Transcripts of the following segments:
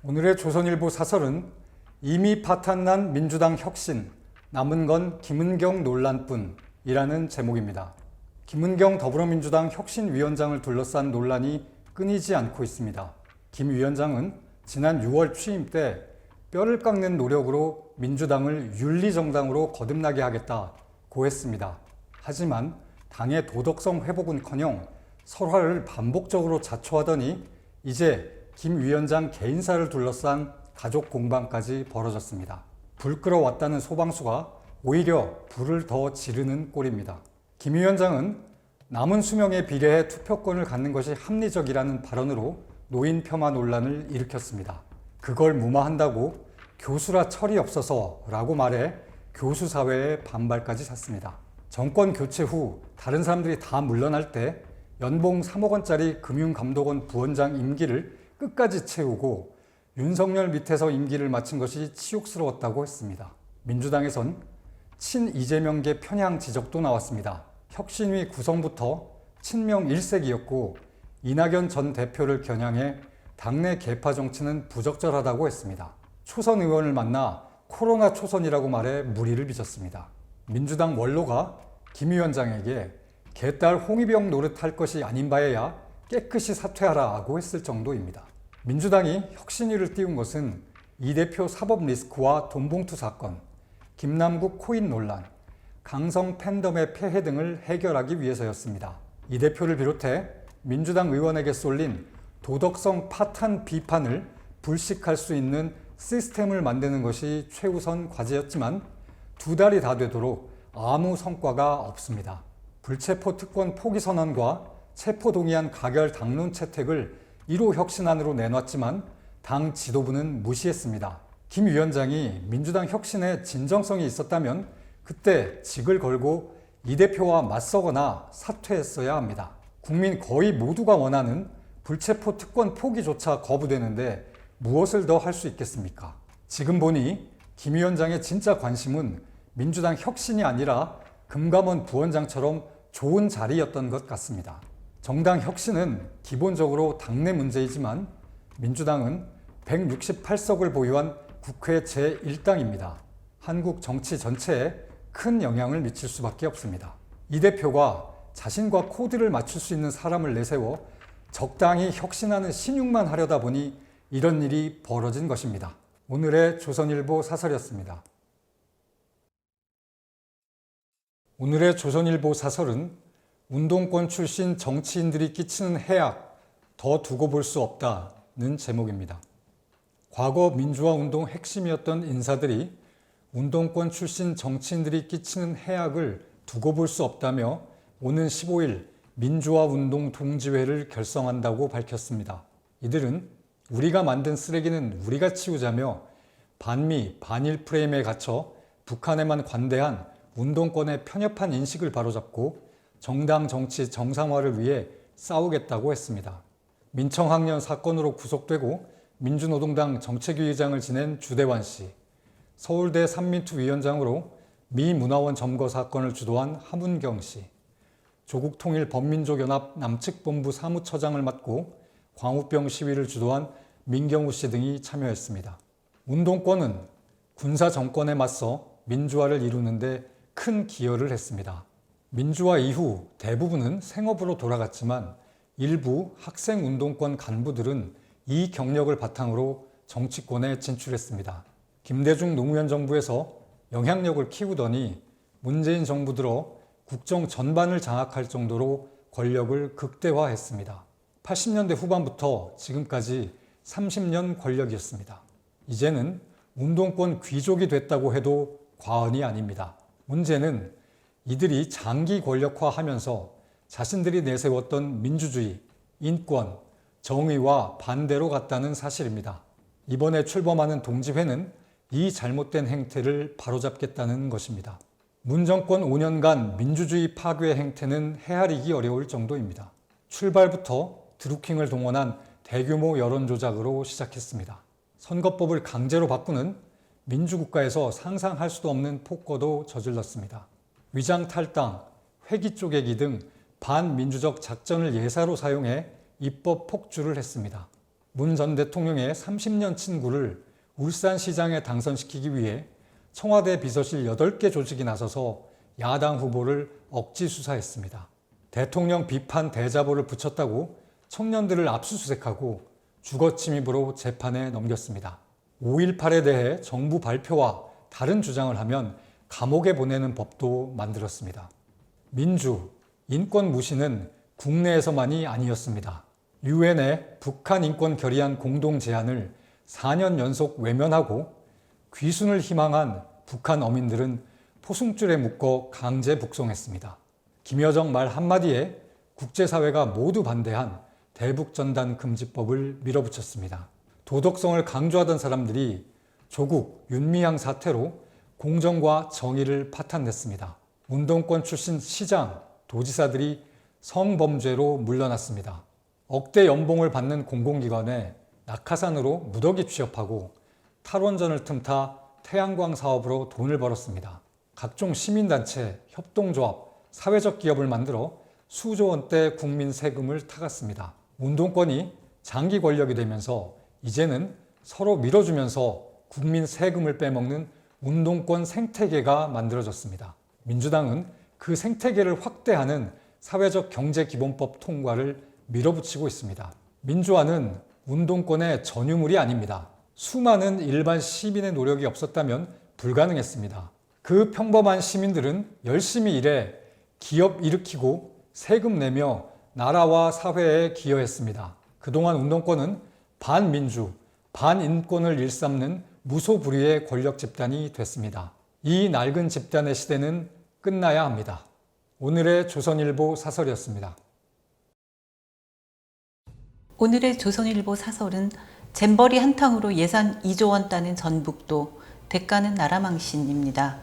오늘의 조선일보 사설은 이미 파탄난 민주당 혁신, 남은 건 김은경 논란뿐이라는 제목입니다. 김은경 더불어민주당 혁신위원장을 둘러싼 논란이 끊이지 않고 있습니다. 김 위원장은 지난 6월 취임 때 뼈를 깎는 노력으로 민주당을 윤리정당으로 거듭나게 하겠다고 했습니다. 하지만 당의 도덕성 회복은커녕 설화를 반복적으로 자초하더니 이제 김 위원장 개인사를 둘러싼 가족 공방까지 벌어졌습니다. 불 끌어왔다는 소방수가 오히려 불을 더 지르는 꼴입니다. 김 위원장은 남은 수명에 비례해 투표권을 갖는 것이 합리적이라는 발언으로 노인 폄하 논란을 일으켰습니다. 그걸 무마한다고 교수라 철이 없어서 라고 말해 교수 사회의 반발까지 샀습니다. 정권 교체 후 다른 사람들이 다 물러날 때 연봉 3억 원짜리 금융감독원 부원장 임기를 끝까지 채우고 윤석열 밑에서 임기를 마친 것이 치욕스러웠다고 했습니다. 민주당에선 친 이재명계 편향 지적도 나왔습니다. 혁신위 구성부터 친명 1색이었고 이낙연 전 대표를 겨냥해 당내 계파 정치는 부적절하다고 했습니다. 초선 의원을 만나 코로나 초선이라고 말해 무리를 빚었습니다. 민주당 원로가 김 위원장에게 개딸 홍위병 노릇할 것이 아닌 바에야 깨끗이 사퇴하라고 했을 정도입니다. 민주당이 혁신위를 띄운 것은 이 대표 사법 리스크와 돈봉투 사건, 김남국 코인 논란, 강성 팬덤의 폐해 등을 해결하기 위해서였습니다. 이 대표를 비롯해 민주당 의원에게 쏠린 도덕성 파탄 비판을 불식할 수 있는 시스템을 만드는 것이 최우선 과제였지만 2달이 다 되도록 아무 성과가 없습니다. 불체포 특권 포기 선언과 체포동의안 가결 당론 채택을 1호 혁신안으로 내놨지만 당 지도부는 무시했습니다. 김 위원장이 민주당 혁신에 진정성이 있었다면 그때 직을 걸고 이 대표와 맞서거나 사퇴했어야 합니다. 국민 거의 모두가 원하는 불체포 특권 포기조차 거부되는데 무엇을 더 할 수 있겠습니까? 지금 보니 김 위원장의 진짜 관심은 민주당 혁신이 아니라 금감원 부원장처럼 좋은 자리였던 것 같습니다. 정당 혁신은 기본적으로 당내 문제이지만 민주당은 168석을 보유한 국회 제1당입니다. 한국 정치 전체에 큰 영향을 미칠 수밖에 없습니다. 이 대표가 자신과 코드를 맞출 수 있는 사람을 내세워 적당히 혁신하는 신용만 하려다 보니 이런 일이 벌어진 것입니다. 오늘의 조선일보 사설이었습니다. 오늘의 조선일보 사설은 운동권 출신 정치인들이 끼치는 해악 더 두고 볼 수 없다는 제목입니다. 과거 민주화 운동 핵심이었던 인사들이 운동권 출신 정치인들이 끼치는 해악을 두고 볼 수 없다며 오는 15일 민주화 운동 동지회를 결성한다고 밝혔습니다. 이들은 우리가 만든 쓰레기는 우리가 치우자며 반미, 반일 프레임에 갇혀 북한에만 관대한 운동권의 편협한 인식을 바로잡고 정당 정치 정상화를 위해 싸우겠다고 했습니다. 민청학년 사건으로 구속되고 민주노동당 정책위 의장을 지낸 주대환 씨, 서울대 삼민투 위원장으로 미 문화원 점거 사건을 주도한 하문경 씨, 조국통일범민족연합 남측본부 사무처장을 맡고 광우병 시위를 주도한 민경우 씨 등이 참여했습니다. 운동권은 군사 정권에 맞서 민주화를 이루는데 큰 기여를 했습니다. 민주화 이후 대부분은 생업으로 돌아갔지만 일부 학생운동권 간부들은 이 경력을 바탕으로 정치권에 진출했습니다. 김대중 노무현 정부에서 영향력을 키우더니 문재인 정부 들어 국정 전반을 장악할 정도로 권력을 극대화했습니다. 80년대 후반부터 지금까지 30년 권력이었습니다. 이제는 운동권 귀족이 됐다고 해도 과언이 아닙니다. 문제는 이들이 장기 권력화하면서 자신들이 내세웠던 민주주의, 인권, 정의와 반대로 갔다는 사실입니다. 이번에 출범하는 동지회는 이 잘못된 행태를 바로잡겠다는 것입니다. 문정권 5년간 민주주의 파괴 행태는 헤아리기 어려울 정도입니다. 출발부터 드루킹을 동원한 대규모 여론조작으로 시작했습니다. 선거법을 강제로 바꾸는 민주국가에서 상상할 수도 없는 폭거도 저질렀습니다. 위장 탈당, 회기 쪼개기 등 반민주적 작전을 예사로 사용해 입법 폭주를 했습니다. 문 전 대통령의 30년 친구를 울산시장에 당선시키기 위해 청와대 비서실 8개 조직이 나서서 야당 후보를 억지 수사했습니다. 대통령 비판 대자보를 붙였다고 청년들을 압수수색하고 주거침입으로 재판에 넘겼습니다. 5.18에 대해 정부 발표와 다른 주장을 하면 감옥에 보내는 법도 만들었습니다. 민주, 인권 무시는 국내에서만이 아니었습니다. 유엔의 북한 인권 결의안 공동 제안을 4년 연속 외면하고 귀순을 희망한 북한 어민들은 포승줄에 묶어 강제 북송했습니다. 김여정 말 한마디에 국제사회가 모두 반대한 대북전단 금지법을 밀어붙였습니다. 도덕성을 강조하던 사람들이 조국 윤미향 사태로 공정과 정의를 파탄냈습니다. 운동권 출신 시장, 도지사들이 성범죄로 물러났습니다. 억대 연봉을 받는 공공기관에 낙하산으로 무더기 취업하고 탈원전을 틈타 태양광 사업으로 돈을 벌었습니다. 각종 시민단체, 협동조합, 사회적 기업을 만들어 수조 원대 국민 세금을 타갔습니다. 운동권이 장기 권력이 되면서 이제는 서로 밀어주면서 국민 세금을 빼먹는 운동권 생태계가 만들어졌습니다. 민주당은 그 생태계를 확대하는 사회적 경제기본법 통과를 밀어붙이고 있습니다. 민주화는 운동권의 전유물이 아닙니다. 수많은 일반 시민의 노력이 없었다면 불가능했습니다. 그 평범한 시민들은 열심히 일해 기업 일으키고 세금 내며 나라와 사회에 기여했습니다. 그동안 운동권은 반민주, 반인권을 일삼는 무소불위의 권력 집단이 됐습니다. 이 낡은 집단의 시대는 끝나야 합니다. 오늘의 조선일보 사설이었습니다. 오늘의 조선일보 사설은 잼버리 한탕으로 예산 2조 원 따는 전북도, 대가는 나라망신입니다.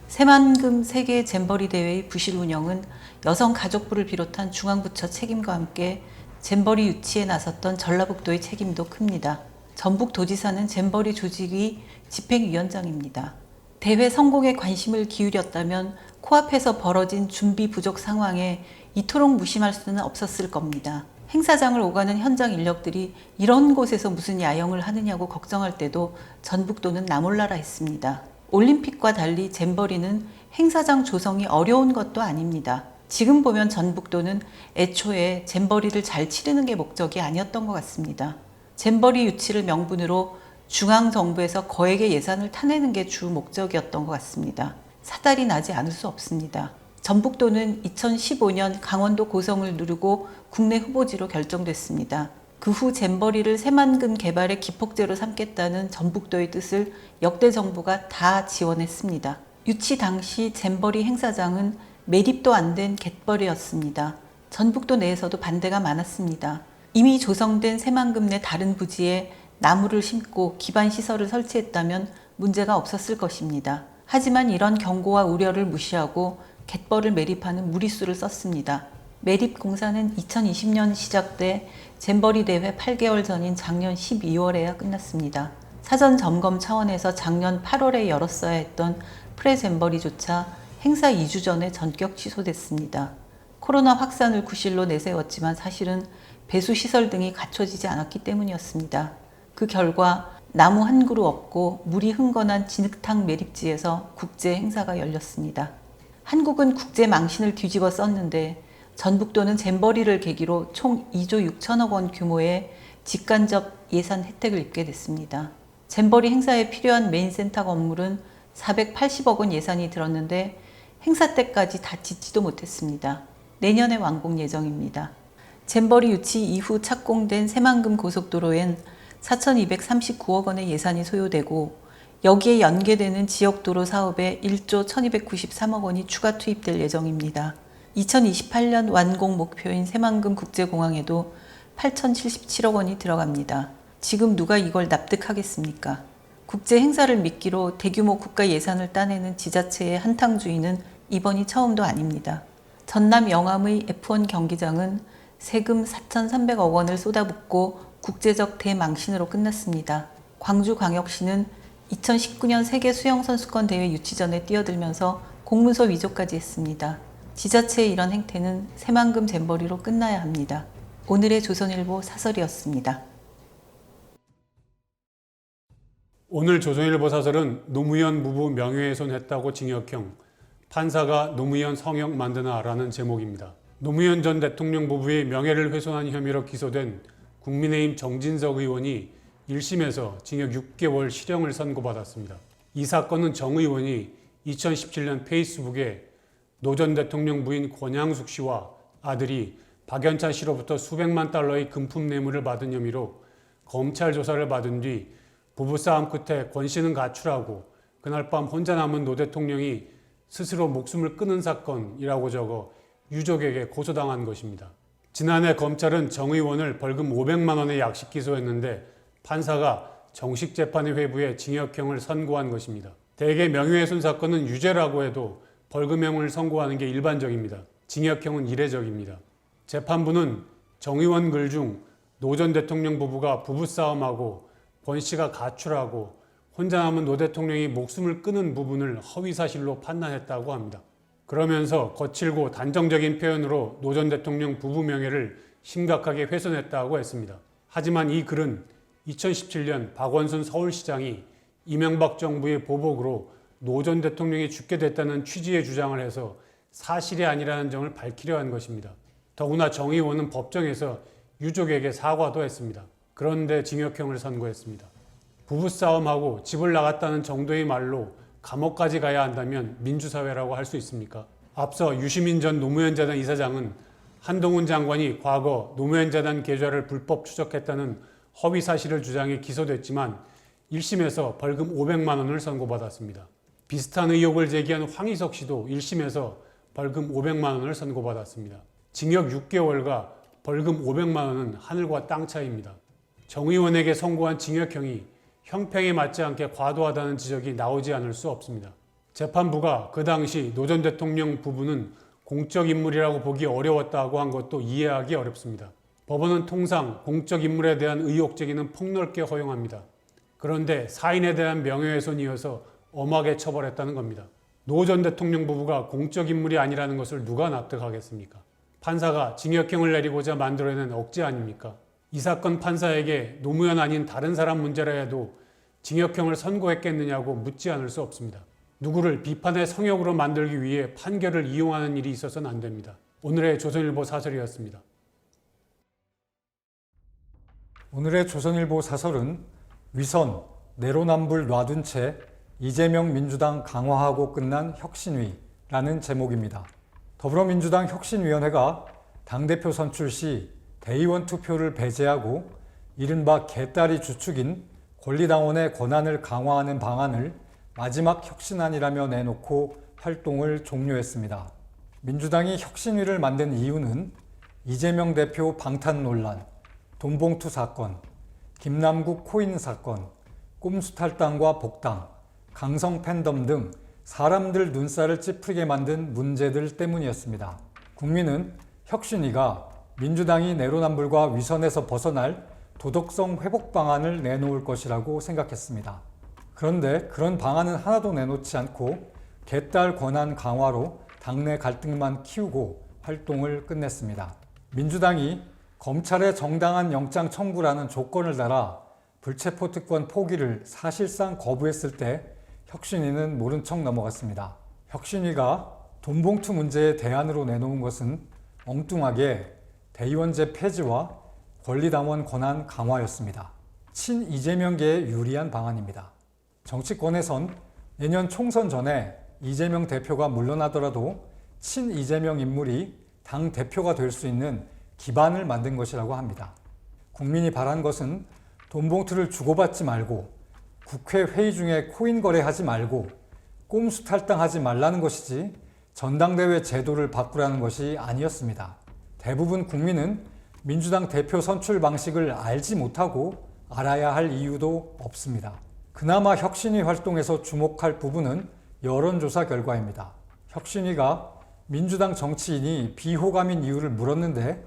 새만금 세계 잼버리 대회의 부실 운영은 여성가족부를 비롯한 중앙부처 책임과 함께 잼버리 유치에 나섰던 전라북도의 책임도 큽니다. 전북도지사는 잼버리 조직위 집행위원장입니다. 대회 성공에 관심을 기울였다면 코앞에서 벌어진 준비 부족 상황에 이토록 무심할 수는 없었을 겁니다. 행사장을 오가는 현장 인력들이 이런 곳에서 무슨 야영을 하느냐고 걱정할 때도 전북도는 나몰라라 했습니다. 올림픽과 달리 잼버리는 행사장 조성이 어려운 것도 아닙니다. 지금 보면 전북도는 애초에 잼버리를 잘 치르는 게 목적이 아니었던 것 같습니다. 잼버리 유치를 명분으로 중앙정부에서 거액의 예산을 타내는 게 주 목적이었던 것 같습니다. 사달이 나지 않을 수 없습니다. 전북도는 2015년 강원도 고성을 누르고 국내 후보지로 결정됐습니다. 그 후 잼버리를 새만금 개발의 기폭제로 삼겠다는 전북도의 뜻을 역대 정부가 다 지원했습니다. 유치 당시 잼버리 행사장은 매립도 안 된 갯벌이었습니다. 전북도 내에서도 반대가 많았습니다. 이미 조성된 새만금 내 다른 부지에 나무를 심고 기반 시설을 설치했다면 문제가 없었을 것입니다. 하지만 이런 경고와 우려를 무시하고 갯벌을 매립하는 무리수를 썼습니다. 매립 공사는 2020년 시작돼 잼버리 대회 8개월 전인 작년 12월에야 끝났습니다. 사전 점검 차원에서 작년 8월에 열었어야 했던 프레잼버리조차 행사 2주 전에 전격 취소됐습니다. 코로나 확산을 구실로 내세웠지만 사실은 배수시설 등이 갖춰지지 않았기 때문이었습니다. 그 결과 나무 한 그루 없고 물이 흥건한 진흙탕 매립지에서 국제 행사가 열렸습니다. 한국은 국제 망신을 뒤집어 썼는데 전북도는 잼버리를 계기로 총 2조 6천억 원 규모의 직간접 예산 혜택을 입게 됐습니다. 잼버리 행사에 필요한 메인센터 건물은 480억 원 예산이 들었는데 행사 때까지 다 짓지도 못했습니다. 내년에 완공 예정입니다. 잼버리 유치 이후 착공된 새만금 고속도로엔 4,239억 원의 예산이 소요되고 여기에 연계되는 지역도로 사업에 1조 1,293억 원이 추가 투입될 예정입니다. 2028년 완공 목표인 새만금 국제공항에도 8,077억 원이 들어갑니다. 지금 누가 이걸 납득하겠습니까? 국제 행사를 미끼로 대규모 국가 예산을 따내는 지자체의 한탕주의는 이번이 처음도 아닙니다. 전남 영암의 F1 경기장은 세금 4,300억 원을 쏟아붓고 국제적 대망신으로 끝났습니다. 광주광역시는 2019년 세계 수영선수권 대회 유치 전에 뛰어들면서 공문서 위조까지 했습니다. 지자체의 이런 행태는 새만금 잼버리로 끝나야 합니다. 오늘의 조선일보 사설이었습니다. 오늘 조선일보 사설은 노무현 부부 명예훼손했다고 징역형, 판사가 노무현 성형 만드나라는 제목입니다. 노무현 전 대통령 부부의 명예를 훼손한 혐의로 기소된 국민의힘 정진석 의원이 1심에서 징역 6개월 실형을 선고받았습니다. 이 사건은 정 의원이 2017년 페이스북에 노 전 대통령 부인 권양숙 씨와 아들이 박연차 씨로부터 수백만 달러의 금품 뇌물을 받은 혐의로 검찰 조사를 받은 뒤 부부싸움 끝에 권 씨는 가출하고 그날 밤 혼자 남은 노 대통령이 스스로 목숨을 끊은 사건이라고 적어 유족에게 고소당한 것입니다. 지난해 검찰은 정 의원을 벌금 500만 원의 약식 기소했는데 판사가 정식 재판에 회부해 징역형을 선고한 것입니다. 대개 명예훼손 사건은 유죄라고 해도 벌금형을 선고하는 게 일반적입니다. 징역형은 이례적입니다. 재판부는 정 의원 글 중 노 전 대통령 부부가 부부싸움하고 권 씨가 가출하고 혼자 남은 노 대통령이 목숨을 끊은 부분을 허위사실로 판단했다고 합니다. 그러면서 거칠고 단정적인 표현으로 노 전 대통령 부부 명예를 심각하게 훼손했다고 했습니다. 하지만 이 글은 2017년 박원순 서울시장이 이명박 정부의 보복으로 노 전 대통령이 죽게 됐다는 취지의 주장을 해서 사실이 아니라는 점을 밝히려 한 것입니다. 더구나 정 의원은 법정에서 유족에게 사과도 했습니다. 그런데 징역형을 선고했습니다. 부부싸움하고 집을 나갔다는 정도의 말로 감옥까지 가야 한다면 민주사회라고 할 수 있습니까? 앞서 유시민 전 노무현재단 이사장은 한동훈 장관이 과거 노무현재단 계좌를 불법 추적했다는 허위 사실을 주장해 기소됐지만 1심에서 벌금 500만 원을 선고받았습니다. 비슷한 의혹을 제기한 황희석 씨도 1심에서 벌금 500만 원을 선고받았습니다. 징역 6개월과 벌금 500만 원은 하늘과 땅 차이입니다. 정 의원에게 선고한 징역형이 형평에 맞지 않게 과도하다는 지적이 나오지 않을 수 없습니다. 재판부가 그 당시 노 전 대통령 부부는 공적 인물이라고 보기 어려웠다고 한 것도 이해하기 어렵습니다. 법원은 통상 공적 인물에 대한 의혹 제기는 폭넓게 허용합니다. 그런데 사인에 대한 명예훼손이어서 엄하게 처벌했다는 겁니다. 노 전 대통령 부부가 공적 인물이 아니라는 것을 누가 납득하겠습니까? 판사가 징역형을 내리고자 만들어낸 억지 아닙니까? 이 사건 판사에게 노무현 아닌 다른 사람 문제라 해도 징역형을 선고했겠느냐고 묻지 않을 수 없습니다. 누구를 비판의 성역으로 만들기 위해 판결을 이용하는 일이 있어서는 안 됩니다. 오늘의 조선일보 사설이었습니다. 오늘의 조선일보 사설은 위선, 내로남불 놔둔 채 이재명 민주당 강화하고 끝난 혁신위라는 제목입니다. 더불어민주당 혁신위원회가 당대표 선출 시 대의원 투표를 배제하고 이른바 개딸이 주축인 권리당원의 권한을 강화하는 방안을 마지막 혁신안이라며 내놓고 활동을 종료했습니다. 민주당이 혁신위를 만든 이유는 이재명 대표 방탄 논란, 돈봉투 사건, 김남국 코인 사건, 꼼수 탈당과 복당, 강성 팬덤 등 사람들 눈살을 찌푸리게 만든 문제들 때문이었습니다. 국민은 혁신위가 민주당이 내로남불과 위선에서 벗어날 도덕성 회복 방안을 내놓을 것이라고 생각했습니다. 그런데 그런 방안은 하나도 내놓지 않고 개딸 권한 강화로 당내 갈등만 키우고 활동을 끝냈습니다. 민주당이 검찰의 정당한 영장 청구라는 조건을 달아 불체포 특권 포기를 사실상 거부했을 때 혁신위는 모른 척 넘어갔습니다. 혁신위가 돈봉투 문제에 대안으로 내놓은 것은 엉뚱하게 대의원제 폐지와 권리당원 권한 강화였습니다. 친이재명계에 유리한 방안입니다. 정치권에선 내년 총선 전에 이재명 대표가 물러나더라도 친이재명 인물이 당 대표가 될 수 있는 기반을 만든 것이라고 합니다. 국민이 바란 것은 돈봉투를 주고받지 말고 국회 회의 중에 코인 거래하지 말고 꼼수 탈당하지 말라는 것이지 전당대회 제도를 바꾸라는 것이 아니었습니다. 대부분 국민은 민주당 대표 선출 방식을 알지 못하고 알아야 할 이유도 없습니다. 그나마 혁신위 활동에서 주목할 부분은 여론조사 결과입니다. 혁신위가 민주당 정치인이 비호감인 이유를 물었는데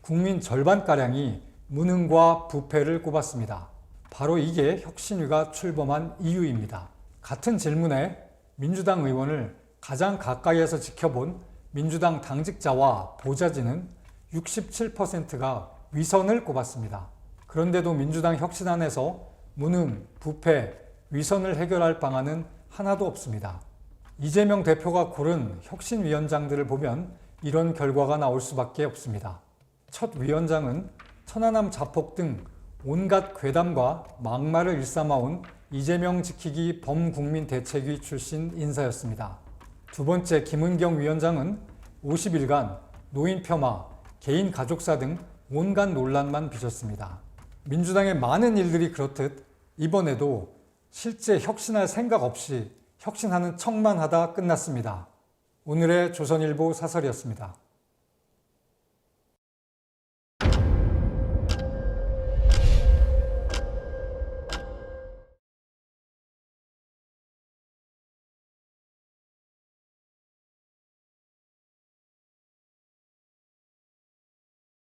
국민 절반가량이 무능과 부패를 꼽았습니다. 바로 이게 혁신위가 출범한 이유입니다. 같은 질문에 민주당 의원을 가장 가까이에서 지켜본 민주당 당직자와 보좌진은 67%가 위선을 꼽았습니다. 그런데도 민주당 혁신안에서 무능, 부패, 위선을 해결할 방안은 하나도 없습니다. 이재명 대표가 고른 혁신위원장들을 보면 이런 결과가 나올 수밖에 없습니다. 첫 위원장은 천안함 자폭 등 온갖 괴담과 막말을 일삼아온 이재명 지키기 범국민 대책위 출신 인사였습니다. 두 번째 김은경 위원장은 50일간 노인 폄하, 개인 가족사 등 온갖 논란만 빚었습니다. 민주당의 많은 일들이 그렇듯 이번에도 실제 혁신할 생각 없이 혁신하는 척만 하다 끝났습니다. 오늘의 조선일보 사설이었습니다.